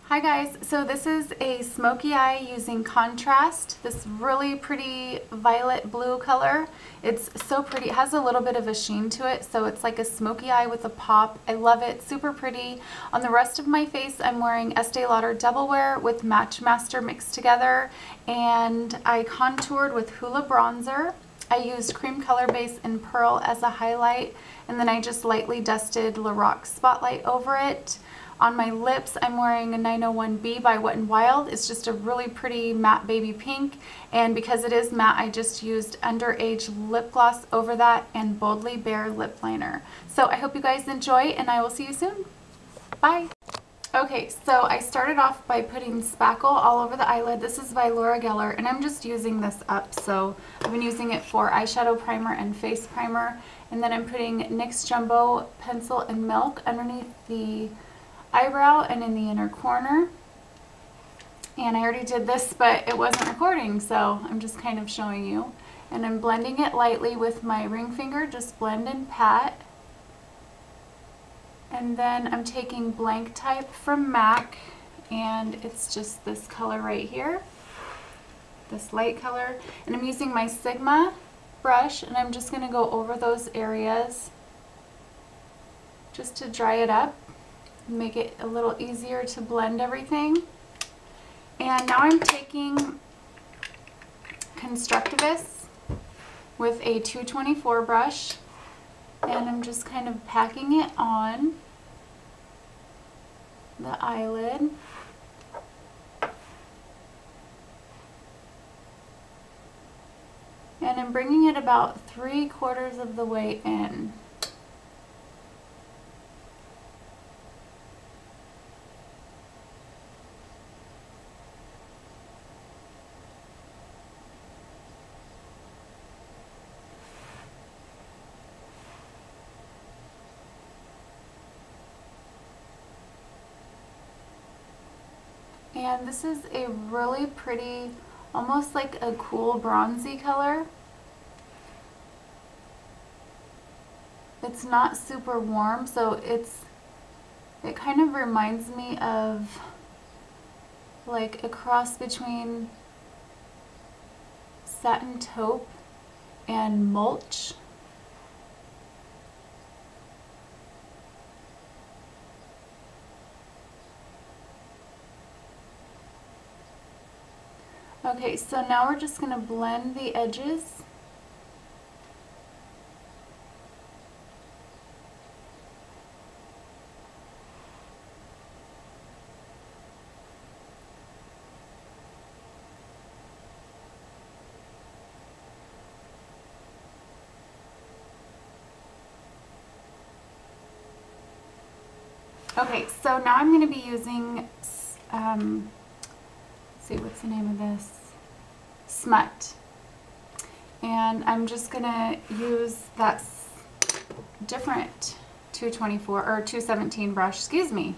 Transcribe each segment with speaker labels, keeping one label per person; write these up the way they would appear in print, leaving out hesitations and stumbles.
Speaker 1: Hi guys, so this is a smoky eye using contrast, this really pretty violet blue color. It's so pretty, it has a little bit of a sheen to it, so it's like a smoky eye with a pop. I love it, super pretty. On the rest of my face I'm wearing Estee Lauder Double Wear with Match Master mixed together, and I contoured with Hoola bronzer. I used cream color base in Pearl as a highlight, and then I just lightly dusted LORAC Spotlight over it. On my lips, I'm wearing a 901B by Wet n Wild. It's just a really pretty matte baby pink, and because it is matte, I just used Underage lip gloss over that and Boldy Bate lip liner. So I hope you guys enjoy, and I will see you soon. Bye! Okay, so I started off by putting spackle all over the eyelid. This is by Loreal, and I'm just using this up, so I've been using it for eyeshadow primer and face primer. And then I'm putting NYX Jumbo Pencil and Milk underneath the eyebrow and in the inner corner. And I already did this, but it wasn't recording, so I'm just kind of showing you. And I'm blending it lightly with my ring finger, just blend and pat. And then I'm taking Blanc Type from MAC, and it's just this color right here, this light color. And I'm using my Sigma brush, and I'm just going to go over those areas just to dry it up, make it a little easier to blend everything. And now I'm taking Constructivist with a 224 brush, and I'm just kind of packing it on the eyelid. And I'm bringing it about 3/4 of the way in. And this is a really pretty, almost like a cool bronzy color. It's not super warm, so it kind of reminds me of like a cross between satin taupe and mulch. Okay, so now we're just going to blend the edges. Okay, so now I'm going to be using, let's see, what's the name of this? Smut. And I'm just going to use that different 224 or 217 brush, excuse me.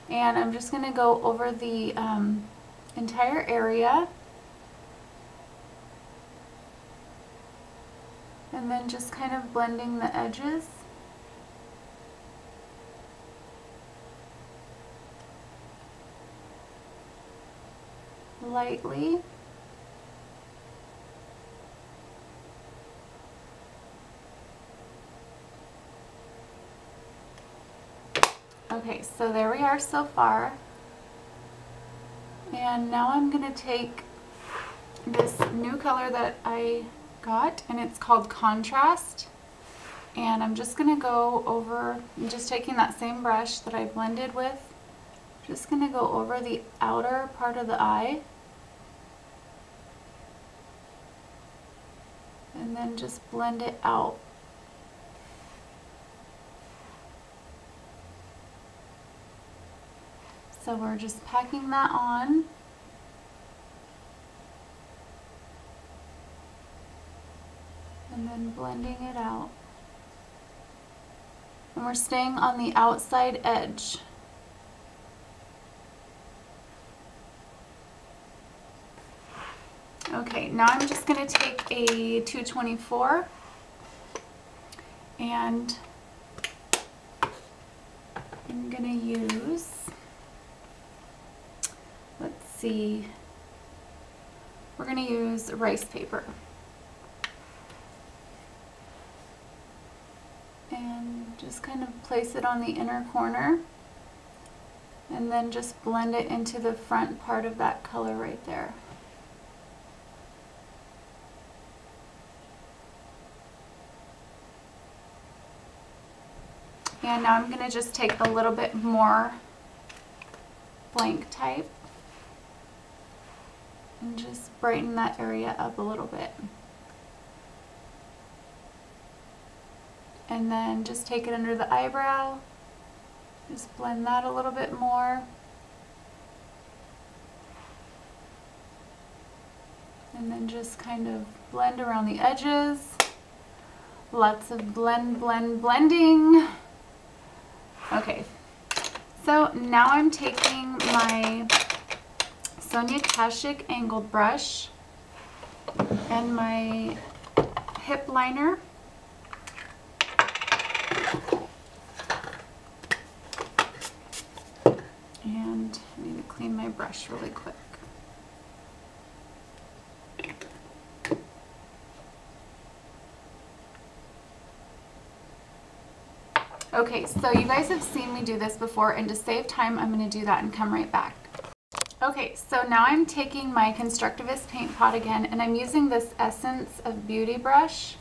Speaker 1: And I'm just going to go over the entire area. And then just kind of blending the edges. Lightly. Okay, so there we are so far. And now I'm going to take this new color that I got, and it's called Contrast. And I'm just going to go over, I'm just taking that same brush that I blended with, just going to go over the outer part of the eye. And then just blend it out. So we're just packing that on. And then blending it out. And we're staying on the outside edge. Okay, now I'm just going to take a 224 and I'm going to use see, we're going to use Ricepaper. And just kind of place it on the inner corner. And then just blend it into the front part of that color right there. And now I'm going to just take a little bit more Blanc type and just brighten that area up a little bit. And then just take it under the eyebrow, just blend that a little bit more. And then just kind of blend around the edges. Lots of blending. Okay, so now I'm taking my Sonia Kashuk angled brush and my hip liner. And I need to clean my brush really quick. Okay, so you guys have seen me do this before, and to save time, I'm going to do that and come right back. Okay, so now I'm taking my Constructivist paint pot again, and I'm using this Essence of Beauty brush.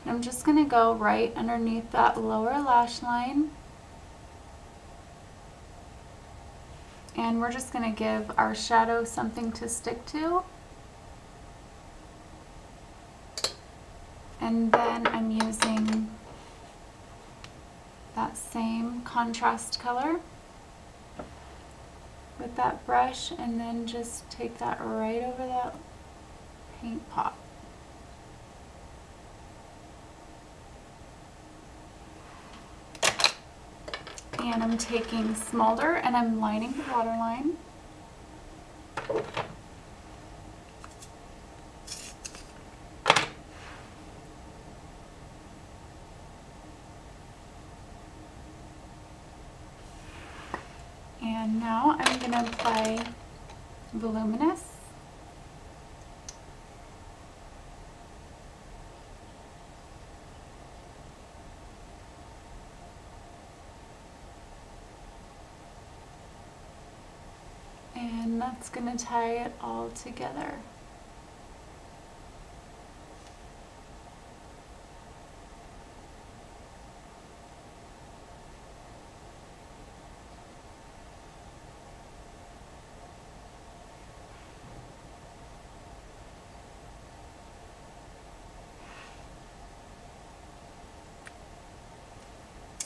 Speaker 1: And I'm just going to go right underneath that lower lash line. And we're just going to give our shadow something to stick to. And then I'm using that same contrast color with that brush, and then just take that right over that paint pot. And I'm taking Smolder and I'm lining the waterline. And now I'm going to apply Voluminous. And that's going to tie it all together.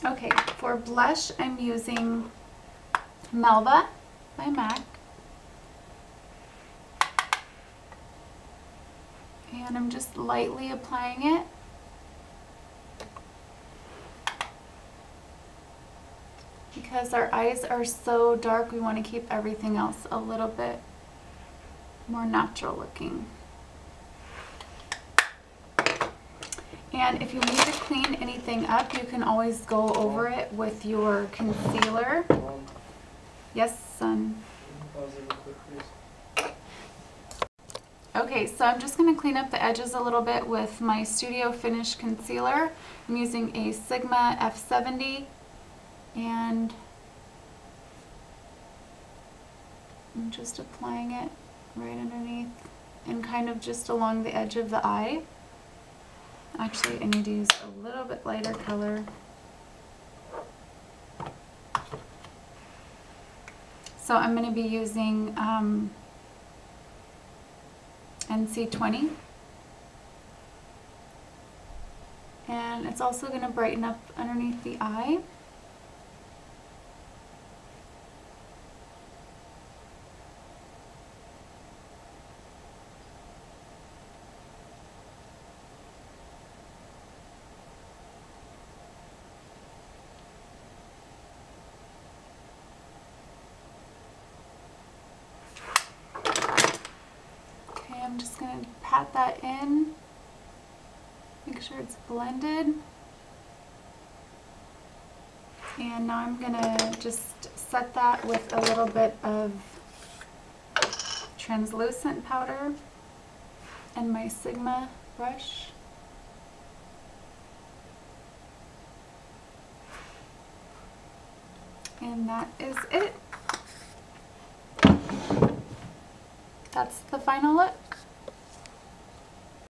Speaker 1: Okay, for blush, I'm using Melba by MAC. And I'm just lightly applying it. Because our eyes are so dark, we want to keep everything else a little bit more natural looking. And if you need to clean anything up, you can always go over it with your concealer. Yes, son? Okay, so I'm just going to clean up the edges a little bit with my Studio Finish concealer. I'm using a Sigma F70, and I'm just applying it right underneath and kind of just along the edge of the eye. Actually, I need to use a little bit lighter color. So I'm going to be using NC20. And it's also going to brighten up underneath the eye. I'm just going to pat that in, make sure it's blended. And now I'm going to just set that with a little bit of translucent powder and my Sigma brush. And that is it. That's the final look.